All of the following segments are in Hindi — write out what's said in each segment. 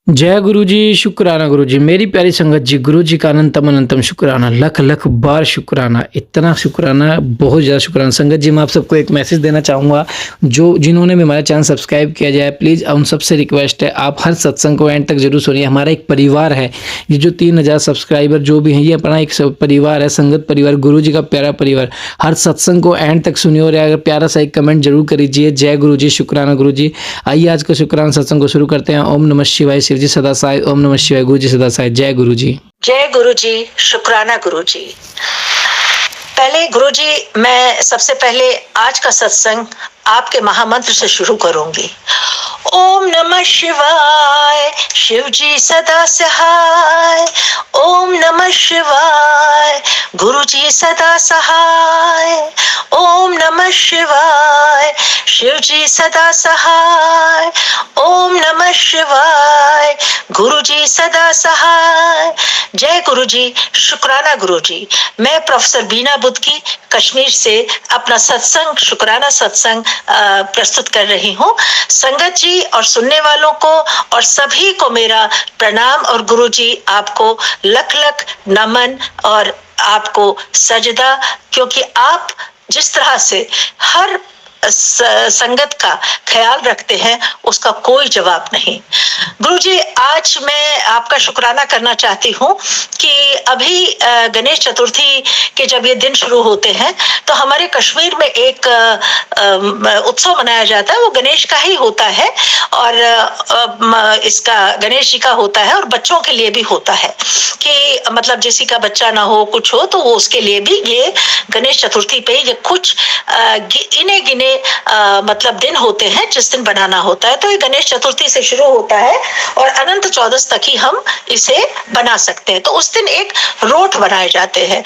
जय गुरु जी, शुक्राना गुरु जी। मेरी प्यारी संगत जी, गुरु जी का अनंतम अनंतम शुक्राना, लख लख बार शुक्राना, इतना शुक्राना, बहुत ज़्यादा शुक्राना। संगत जी, मैं आप सबको एक मैसेज देना चाहूँगा, जो जिन्होंने भी हमारा चैनल सब्सक्राइब किया जाए, प्लीज़ उन सबसे रिक्वेस्ट है, आप हर सत्संग को एंड तक जरूर सुनिए। हमारा एक परिवार है, ये जो 3000 सब्सक्राइबर जो भी हैं, ये अपना एक परिवार है, संगत परिवार, गुरु जी का प्यारा परिवार। हर सत्संग को एंड तक सुनिए और अगर प्यारा सा एक कमेंट जरूर करीजिए। जय गुरु जी, शुक्राना गुरु जी। आइए आज का शुक्राना सत्संग को शुरू करते हैं। ओम नमः शिवाय, शिव जी सदा साई। ओम नमः शिवाय, गुरु जी सदा साई। जय गुरु जी। जय गुरु जी, शुक्राना गुरु जी। पहले गुरु जी, मैं सबसे पहले आज का सत्संग आपके महामंत्र से शुरू करूंगी। ओम नमः शिवाय, शिव जी सदा सहाय। ओम नमः शिवाय, गुरु जी सदा सहाय। ओम नमः शिवाय, शिव जी सदा सहाय। ओम नमः शिवाय, गुरु जी सदा सहाय। जय गुरु जी, शुक्राना गुरु जी। मैं प्रोफेसर बीना बुद्की कश्मीर से अपना सत्संग, शुक्राना सत्संग प्रस्तुत कर रही हूँ। संगत जी और सुनने वालों को और सभी को मेरा प्रणाम और गुरु जी आपको लख लख नमन और आपको सजदा, क्योंकि आप जिस तरह से हर संगत का ख्याल रखते हैं उसका कोई जवाब नहीं। गुरुजी, आज मैं आपका शुक्राना करना चाहती हूँ कि अभी गणेश चतुर्थी के जब ये दिन शुरू होते हैं तो हमारे कश्मीर में एक उत्सव मनाया जाता है। वो गणेश का ही होता है और इसका गणेश जी का होता है और बच्चों के लिए भी होता है कि मतलब किसी का बच्चा ना हो, कुछ हो, तो वो उसके लिए भी ये गणेश चतुर्थी पे ये कुछ इने गिने मतलब दिन होते हैं जिस दिन बनाना होता है। तो ये गणेश चतुर्थी से शुरू होता है और अनंत चौदस तक ही हम इसे बना सकते हैं। तो उस दिन एक रोट बनाए जाते हैं,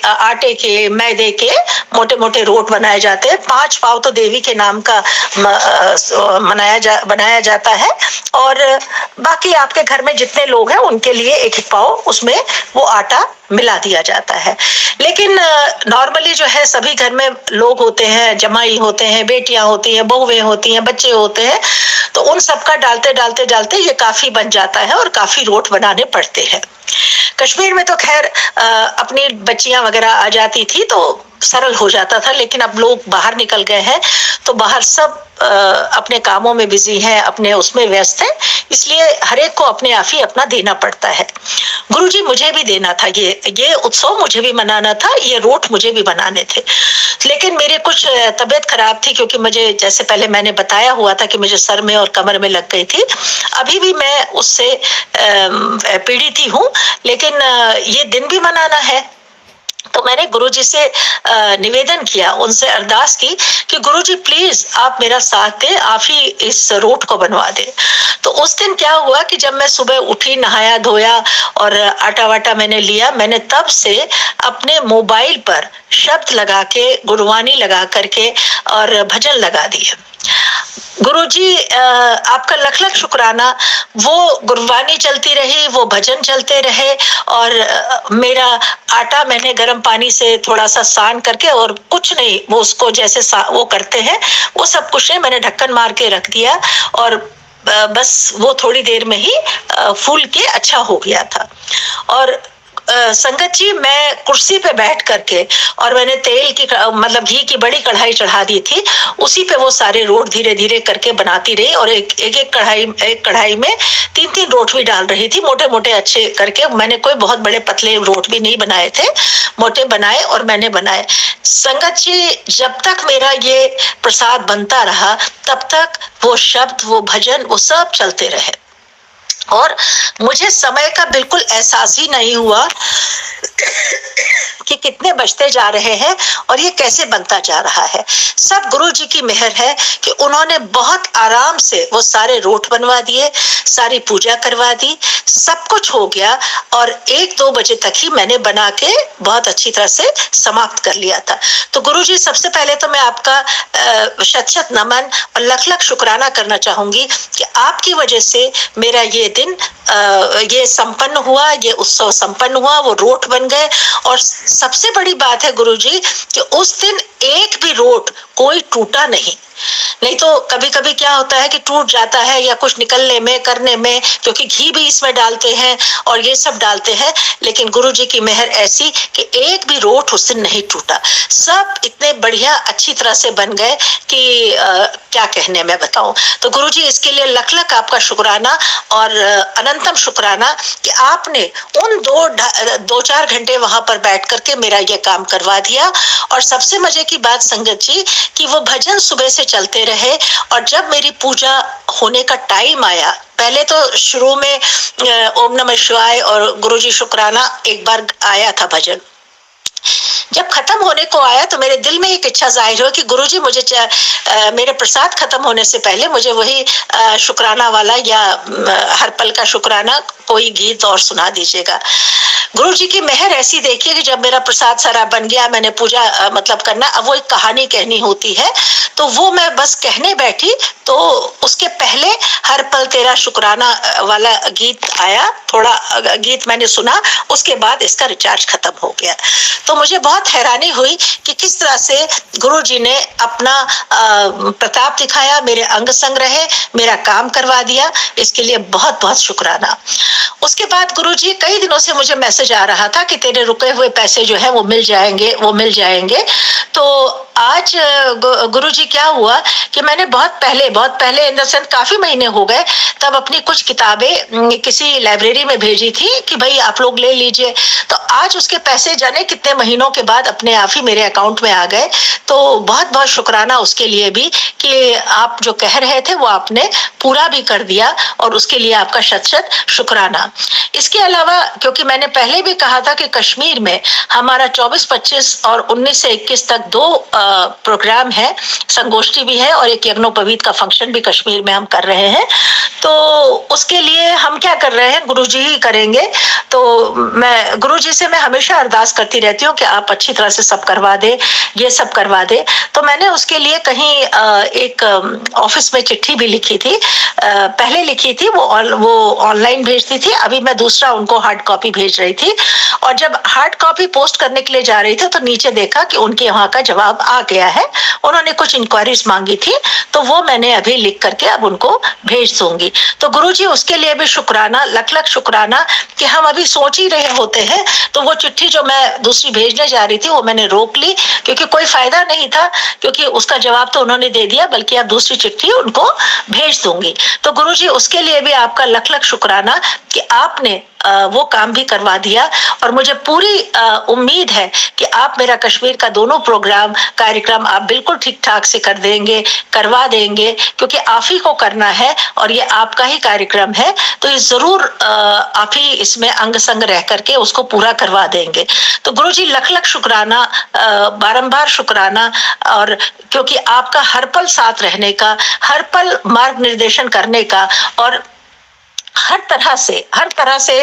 आटे के, मैदे के मोटे मोटे रोट बनाए जाते हैं। 5 पाव तो देवी के नाम का बनाया जाता है और बाकी आपके घर में जितने लोग हैं उनके लिए एक एक पाव उसमें वो आटा मिला दिया जाता है। लेकिन नॉर्मली जो है सभी घर में लोग होते हैं, जमाई होते हैं, बेटियां होती हैं, बहुएं होती हैं, बच्चे होते हैं, तो उन सबका डालते डालते डालते ये काफी बन जाता है और काफी रोट बनाने पड़ते हैं। कश्मीर में तो खैर अपनी बच्चियां वगैरह आ जाती थी तो सरल हो जाता था, लेकिन अब लोग बाहर निकल गए हैं तो बाहर सब अपने कामों में बिजी हैं, अपने उसमें व्यस्त हैं, इसलिए हर एक को अपने आप ही अपना देना पड़ता है। गुरुजी, मुझे भी देना था, ये उत्सव मुझे भी मनाना था, ये रोट मुझे भी बनाने थे, लेकिन मेरी कुछ तबीयत खराब थी, क्योंकि मुझे जैसे पहले मैंने बताया हुआ था कि मुझे सर में और कमर में लग गई थी। अभी भी मैं उससे पीड़ित ही हूँ, लेकिन ये दिन भी मनाना है। तो मैंने गुरुजी से निवेदन किया, उनसे अरदास की कि गुरुजी प्लीज आप मेरा साथ दें, आप ही इस रोट को बनवा दें। तो उस दिन क्या हुआ कि जब मैं सुबह उठी, नहाया धोया और आटा वाटा मैंने लिया, मैंने तब से अपने मोबाइल पर शब्द लगा के, गुरबानी लगा करके और भजन लगा दिए। गुरुजी, आपका लख लख शुक्राना। वो गुरबानी चलती रही, वो भजन चलते रहे और मेरा आटा मैंने गर्म पानी से थोड़ा सा सान करके, और कुछ नहीं, वो उसको जैसे वो करते हैं वो सब कुछ नहीं, मैंने ढक्कन मार के रख दिया और बस वो थोड़ी देर में ही फूल के अच्छा हो गया था। और संगत जी, मैं कुर्सी पे बैठ करके और मैंने तेल की मतलब घी की बड़ी कढ़ाई चढ़ा दी थी, उसी पे वो सारे रोट धीरे धीरे करके बनाती रही और एक कढ़ाई में 3-3 रोट भी डाल रही थी, मोटे मोटे अच्छे करके। मैंने कोई बहुत बड़े पतले रोट भी नहीं बनाए थे, मोटे बनाए और मैंने बनाए। संगत जी, जब तक मेरा ये प्रसाद बनता रहा तब तक वो शब्द, वो भजन, वो सब चलते रहे और मुझे समय का बिल्कुल एहसास ही नहीं हुआ कि कितने बजते जा रहे हैं और ये कैसे बनता जा रहा है। सब गुरु जी की मेहर है कि उन्होंने बहुत आराम से वो सारे रोट बनवा दिए, सारी पूजा करवा दी, सब कुछ हो गया और 1-2 बजे तक ही मैंने बना के बहुत अच्छी तरह से समाप्त कर लिया था। तो गुरु जी, सबसे पहले तो मैं आपका शत-शत नमन और लख-लख शुक्राना करना चाहूंगी कि आपकी वजह से मेरा ये दिन ये संपन्न हुआ, ये उत्सव संपन्न हुआ, वो रोट बन गए। और सबसे बड़ी बात है गुरुजी कि उस दिन एक भी रोट कोई टूटा नहीं, नहीं तो कभी कभी क्या होता है कि टूट जाता है या कुछ निकलने में करने में, क्योंकि घी भी इसमें डालते हैं और ये सब डालते हैं। लेकिन गुरु जी की मेहर ऐसी कि एक भी रोट उस दिन नहीं टूटा, सब इतने बढ़िया अच्छी तरह से बन गए कि क्या कहने मैं बताऊं। तो गुरु जी इसके लिए लख लख आपका शुक्राना और अनंतम शुक्राना कि आपने उन 2-4 घंटे वहां पर बैठ करके मेरा ये काम करवा दिया। और सबसे मजे की बात संगत जी कि वो भजन सुबह से चलते रहे, और जब मेरी पूजा होने का टाइम आया, पहले तो शुरू में ओम नमः शिवाय और गुरुजी शुक्राना एक बार आया था भजन, जब खत्म होने को आया तो मेरे दिल में एक इच्छा जाहिर हुई कि गुरुजी मुझे मेरे प्रसाद खत्म होने से पहले मुझे वही शुक्राना वाला या हर पल का शुक्राना कोई गीत और सुना दीजिएगा। गुरु जी की मेहर ऐसी देखिए कि जब मेरा प्रसाद सारा बन गया, मैंने पूजा मतलब करना, अब वो एक कहानी कहनी होती है, तो वो मैं बस कहने बैठी तो उसके पहले हर पल तेरा शुक्राना वाला गीत आया, थोड़ा गीत मैंने सुना, उसके बाद इसका रिचार्ज खत्म हो गया। तो मुझे बहुत हैरानी हुई कि किस तरह से गुरु जी ने अपना प्रताप दिखाया, मेरे अंग संग रहे, मेरा काम करवा दिया, इसके लिए बहुत बहुत शुक्राना। उसके बाद गुरु जी कई दिनों से मुझे मैसेज आ रहा था कि तेरे रुके हुए पैसे जो है वो मिल जाएंगे, वो मिल जाएंगे। तो आज गुरु जी क्या हुआ कि मैंने बहुत पहले इन द सेंस काफी महीने हो गए, तब अपनी कुछ किताबें किसी लाइब्रेरी में भेजी थी कि भाई आप लोग ले लीजिए। तो आज उसके पैसे जाने कितने महीनों के बाद अपने आप ही मेरे अकाउंट में आ गए। तो बहुत बहुत शुक्राना उसके लिए भी कि आप जो कह रहे थे वो आपने पूरा भी कर दिया, और उसके लिए आपका शत शत शुक्राना। इसके अलावा क्योंकि मैंने पहले भी कहा था कि कश्मीर में हमारा 24-25 और 19 से 21 तक 2 प्रोग्राम है, संगोष्ठी भी है और एक यज्ञोपवीत का फंक्शन भी कश्मीर में हम कर रहे हैं। तो उसके लिए हम क्या कर रहे हैं, गुरुजी ही करेंगे। तो मैं गुरुजी से मैं हमेशा अरदास करती रहती हूँ कि आप अच्छी तरह से सब करवा दे, ये सब करवा दे। तो मैंने उसके लिए कहीं एक ऑफिस में चिट्ठी भी लिखी थी, पहले लिखी थी, वो ऑनलाइन भेजती थी, अभी मैं दूसरा उनको हार्ड कॉपी भेज रही थी। और जब हार्ड कॉपी पोस्ट करने के लिए जा रही थी तो नीचे देखा कि उनके वहां का जवाब आ गया है, उन्होंने कुछ इंक्वायरीज मांगी थी, तो वो मैंने अभी लिख करके अब उनको भेज दूंगी। तो गुरुजी उसके लिए भी शुक्राना, लख लख शुक्राना कि हम अभी सोच ही रहे होते हैं। तो वो चिट्ठी जो मैं दूसरी भेजने जा रही थी वो मैंने रोक ली, क्योंकि कोई फायदा नहीं था, क्योंकि उसका जवाब तो उन्होंने दे दिया, बल्कि अब दूसरी चिट्ठी उनको भेज दूंगी। तो गुरुजी उसके लिए भी आपका लख लख शुक्राना कि आपने वो काम भी करवा दिया। और मुझे पूरी उम्मीद है कि आप मेरा कश्मीर का दोनों प्रोग्राम कार्यक्रम आप बिल्कुल ठीक ठाक से कर देंगे, करवा देंगे, क्योंकि आप ही को करना है और ये आपका ही कार्यक्रम है। तो ये जरूर आप ही इसमें अंग संग रह करके उसको पूरा करवा देंगे। तो गुरुजी लख लख शुक्राना, बारंबार शुक्राना। और क्योंकि आपका हर पल साथ रहने का, हर पल मार्ग निर्देशन करने का, और हर तरह से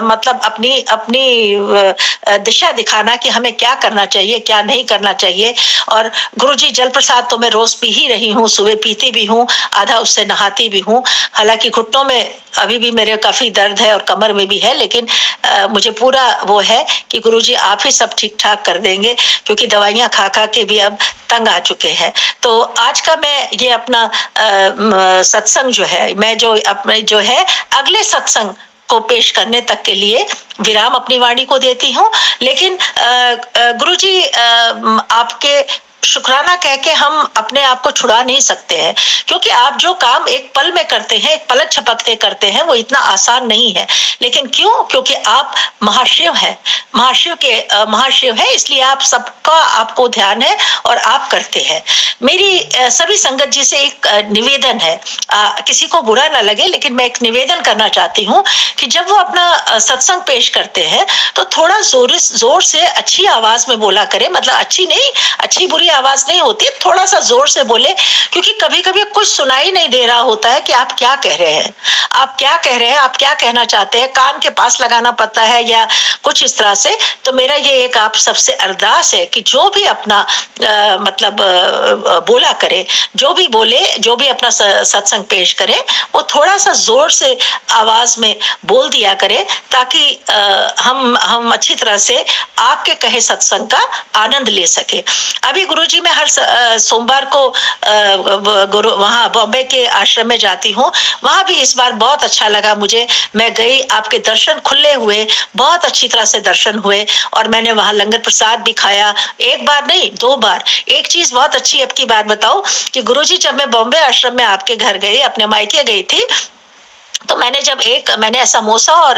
मतलब अपनी दिशा दिखाना कि हमें क्या करना चाहिए, क्या नहीं करना चाहिए। और गुरुजी जल प्रसाद तो मैं रोज पी ही रही हूँ, सुबह पीती भी हूँ, आधा उससे नहाती भी हूँ। हालांकि घुटनों में अभी भी मेरे काफी दर्द है और कमर में भी है, लेकिन मुझे पूरा वो है कि गुरुजी आप ही सब ठीक ठाक कर देंगे, क्योंकि दवाइयां खा खा के भी अब तंग आ चुके हैं। तो आज का मैं ये अपना सत्संग जो है, मैं जो अपने जो है अगले सत्संग को पेश करने तक के लिए विराम अपनी वाणी को देती हूँ। लेकिन गुरुजी आपके शुक्राना कह के हम अपने आप को छुड़ा नहीं सकते हैं, क्योंकि आप जो काम एक पल में करते हैं, एक पलक झपकते करते हैं, वो इतना आसान नहीं है। लेकिन क्यों? क्योंकि आप महाशिव हैं, महाशिव है, इसलिए आप सबका आपको ध्यान है और आप करते हैं। मेरी सभी संगत जी से एक निवेदन है, किसी को बुरा ना लगे, लेकिन मैं एक निवेदन करना चाहती हूँ कि जब वो अपना सत्संग पेश करते हैं तो थोड़ा जोर से अच्छी आवाज में बोला करें, मतलब अच्छी नहीं, अच्छी बुरी आवाज नहीं होती, थोड़ा सा जोर से बोले, क्योंकि कभी कभी कुछ सुनाई नहीं दे रहा होता है कि आप क्या कह रहे हैं। आप क्या कह रहे हैं, आप क्या कहना चाहते हैं, कान के पास लगाना पड़ता है या कुछ इस तरह से। तो मेरा ये एक आप सबसे अरदास है कि जो भी अपना मतलब बोला करे, जो भी बोले, जो भी अपना सत्संग पेश करे, वो थोड़ा सा जोर से आवाज में बोल दिया करे, ताकि हम अच्छी तरह से आपके कहे सत्संग का आनंद ले सके। अभी गुरुजी मैं हर सोमवार को गुरु वहाँ बॉम्बे के आश्रम में जाती हूँ। वहां भी इस बार बहुत अच्छा लगा मुझे। मैं गई, आपके दर्शन खुले हुए, बहुत अच्छी तरह से दर्शन हुए, और मैंने वहां लंगर प्रसाद भी खाया, एक बार नहीं 2 बार। एक चीज बहुत अच्छी अब की बात बताऊं कि गुरुजी जब मैं बॉम्बे आश्रम में आपके घर गई, अपने मायके गई थी, तो मैंने समोसा और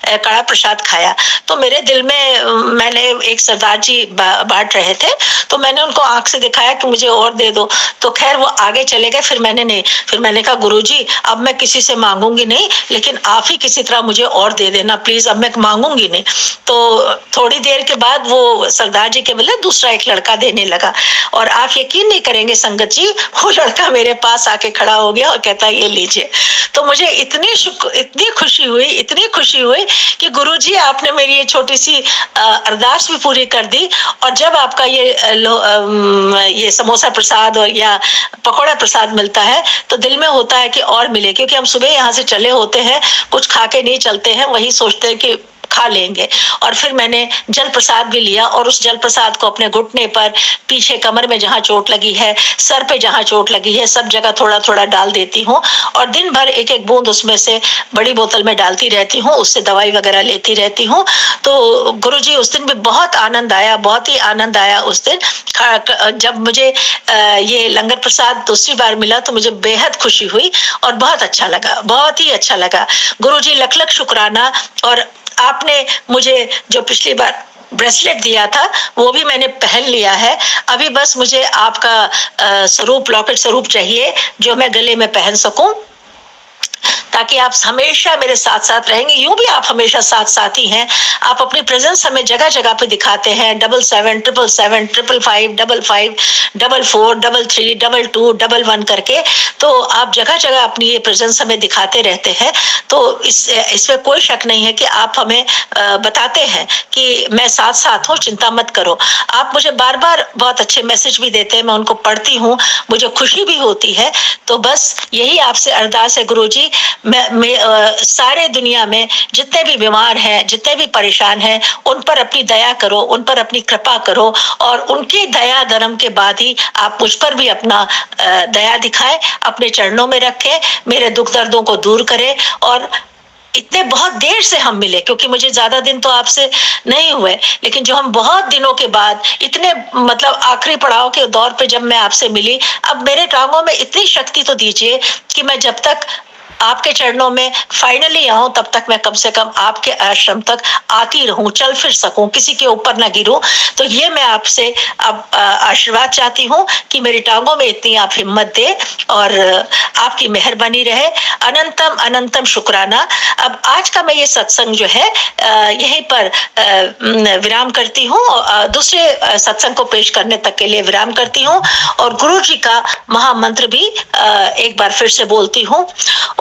कड़ा प्रसाद खाया, तो मेरे दिल में मैंने एक सरदार जी बांट रहे थे, तो मैंने उनको आंख से दिखाया कि मुझे और दे दो। तो खैर वो आगे चले गए, फिर मैंने कहा गुरुजी अब मैं किसी से मांगूंगी नहीं, लेकिन आप ही किसी तरह मुझे और दे देना प्लीज, अब मैं मांगूंगी नहीं। तो थोड़ी देर के बाद वो सरदार जी के बदले दूसरा एक लड़का देने लगा, और आप यकीन नहीं करेंगे संगत जी, वो लड़का मेरे पास आके खड़ा हो गया और कहता ये लीजिए। तो मुझे इतनी खुशी हुई कि गुरुजी आपने मेरी ये छोटी सी अरदास भी पूरी कर दी। और जब आपका ये समोसा प्रसाद और या पकौड़ा प्रसाद मिलता है तो दिल में होता है कि और मिले, क्योंकि हम सुबह यहाँ से चले होते हैं, कुछ खा के नहीं चलते हैं, वही सोचते हैं कि खा लेंगे। और फिर मैंने जल प्रसाद भी लिया, और उस जल प्रसाद को अपने घुटने पर, पीछे कमर में जहां चोट लगी है, सर पे जहां चोट लगी है, सब जगह थोड़ा थोड़ा डाल देती हूँ, और दिन भर एक एक बूंद उसमें से बड़ी बोतल में डालती रहती हूँ, उससे दवाई वगैरह लेती रहती हूँ। तो गुरुजी उस दिन भी बहुत आनंद आया, बहुत ही आनंद आया उस दिन। जब मुझे ये लंगर प्रसाद दूसरी बार मिला तो मुझे बेहद खुशी हुई और बहुत अच्छा लगा, बहुत ही अच्छा लगा। गुरुजी लख लख शुक्राना। और आपने मुझे जो पिछली बार ब्रेसलेट दिया था वो भी मैंने पहन लिया है। अभी बस मुझे आपका स्वरूप, लॉकेट स्वरूप चाहिए जो मैं गले में पहन सकूं, ताकि आप हमेशा मेरे साथ साथ रहेंगे। यूं भी आप हमेशा साथ साथ ही हैं, आप अपनी प्रेजेंस हमें जगह जगह पे दिखाते हैं, 77 777 555 55 44 33 22 11 करके, तो आप जगह जगह अपनी ये प्रेजेंस हमें दिखाते रहते हैं। तो इसमें कोई शक नहीं है कि आप हमें बताते हैं कि मैं साथ साथ हूँ, चिंता मत करो। आप मुझे बार बार बहुत अच्छे मैसेज भी देते हैं, मैं उनको पढ़ती हूँ, मुझे खुशी भी होती है। तो बस यही आपसे अरदास है गुरुजी, मैं सारे दुनिया में जितने भी बीमार हैं, जितने भी परेशान हैं, उन पर अपनी दया करो, उन पर अपनी कृपा करो, और उनकी दया धर्म के बाद ही आप मुझ पर भी अपना दया दिखाए, अपने चरणों में रखे, मेरे दुख दर्दों को दूर करे। और इतने बहुत देर से हम मिले, क्योंकि मुझे ज्यादा दिन तो आपसे नहीं हुए, लेकिन जो हम बहुत दिनों के बाद इतने मतलब आखिरी पड़ाव के दौर पे जब मैं आपसे मिली, अब मेरे टांगों में इतनी शक्ति तो दीजिए कि मैं जब तक आपके चरणों में फाइनली आऊं तब तक मैं कम से कम आपके आश्रम तक आती रहूं, चल फिर सकूं, किसी के ऊपर ना गिरूं। तो ये मैं आपसे अब आशीर्वाद चाहती हूं कि मेरी टांगों में इतनी आप हिम्मत दे और आपकी मेहरबानी रहे। अनंतम अनंतम शुक्राना। अब आज का मैं ये सत्संग जो है यहीं पर विराम करती हूँ, दूसरे सत्संग को पेश करने तक के लिए विराम करती हूँ, और गुरु जी का महामंत्र भी एक बार फिर से बोलती हूँ।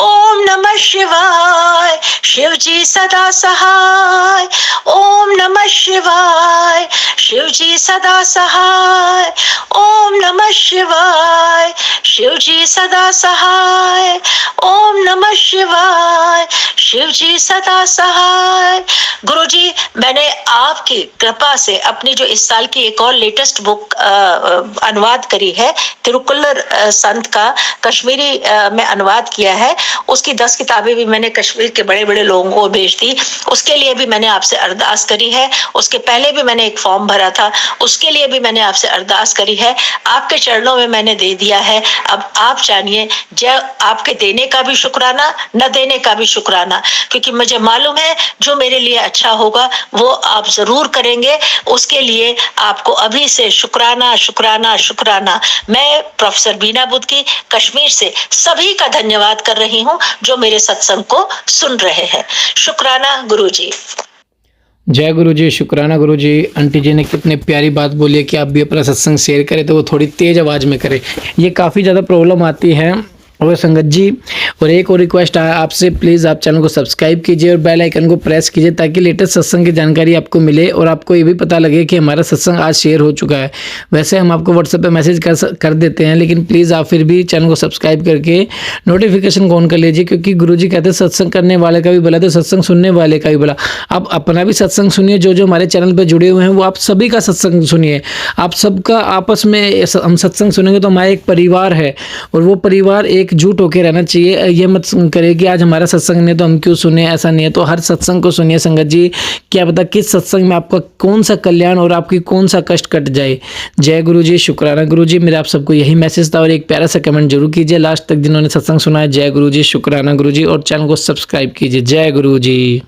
ओम नमः शिवाय, शिव जी सदा सहाय। ओम नमः शिवाय, शिव जी सदा सहाय। ओम नमः शिवाय, शिव जी सदा सहाय। ओम नमः शिवाय, शिव जी सदा सहाय। गुरुजी, मैंने आपकी कृपा से अपनी जो इस साल की एक और लेटेस्ट बुक अनुवाद करी है, तिरुकुल्लर संत का कश्मीरी में अनुवाद किया है, उसकी 10 किताबें भी मैंने कश्मीर के बड़े बड़े लोगों को भेज दी। उसके लिए भी मैंने आपसे अरदास करी है। उसके पहले भी मैंने एक फॉर्म भरा था, उसके लिए भी मैंने आपसे अरदास करी है। आपके चरणों में मैंने दे दिया है। अब आप जानिए, जब आपके देने का भी शुक्राना, न देने का भी शुक्राना, क्योंकि मुझे मालूम है जो मेरे लिए अच्छा होगा वो आप जरूर करेंगे। उसके लिए आपको अभी से शुक्राना शुक्राना शुक्राना। मैं प्रोफेसर बीना बुद्ध कश्मीर से सभी का धन्यवाद कर रही हूँ जो मेरे सत्संग को सुन रहे हैं। शुक्राना गुरुजी। जय गुरु जी, शुक्राना गुरु जी। आंटी जी ने कितने प्यारी बात बोली है कि आप भी अपना सत्संग शेयर करें तो वो थोड़ी तेज़ आवाज़ में करें। ये काफ़ी ज़्यादा प्रॉब्लम आती है और संगत जी, और एक और रिक्वेस्ट है आपसे, प्लीज़ आप चैनल को सब्सक्राइब कीजिए और बेल आइकन को प्रेस कीजिए ताकि लेटेस्ट सत्संग की जानकारी आपको मिले और आपको ये भी पता लगे कि हमारा सत्संग आज शेयर हो चुका है। वैसे हम आपको व्हाट्सएप पे मैसेज कर देते हैं, लेकिन प्लीज़ आप फिर भी चैनल को सब्सक्राइब करके नोटिफिकेशन को ऑन कर लीजिए, क्योंकि गुरुजी कहते हैं सत्संग करने वाले का भी भला तो सत्संग सुनने वाले का भी भला। आप अपना भी सत्संग सुनिए, जो जो हमारे चैनल पर जुड़े हुए हैं वो आप सभी का सत्संग सुनिए। आप सबका आपस में हम सत्संग सुनेंगे तो हमारा एक परिवार है और वो परिवार एकजुट होकर रहना चाहिए। ये मत करे कि आज हमारा सत्संग नहीं तो हम क्यों सुने, ऐसा नहीं है। तो हर सत्संग को सुनिए संगत जी, क्या पता किस सत्संग में आपका कौन सा कल्याण और आपकी कौन सा कष्ट कट जाए। जय गुरु जी, शुक्राना गुरु जी। मेरा आप सबको यही मैसेज था और एक प्यारा सा कमेंट जरूर कीजिए लास्ट तक जिन्होंने सत्संग सुना है। जय गुरु जी, शुक्राना गुरु जी, और चैनल को सब्सक्राइब कीजिए। जय गुरु जी।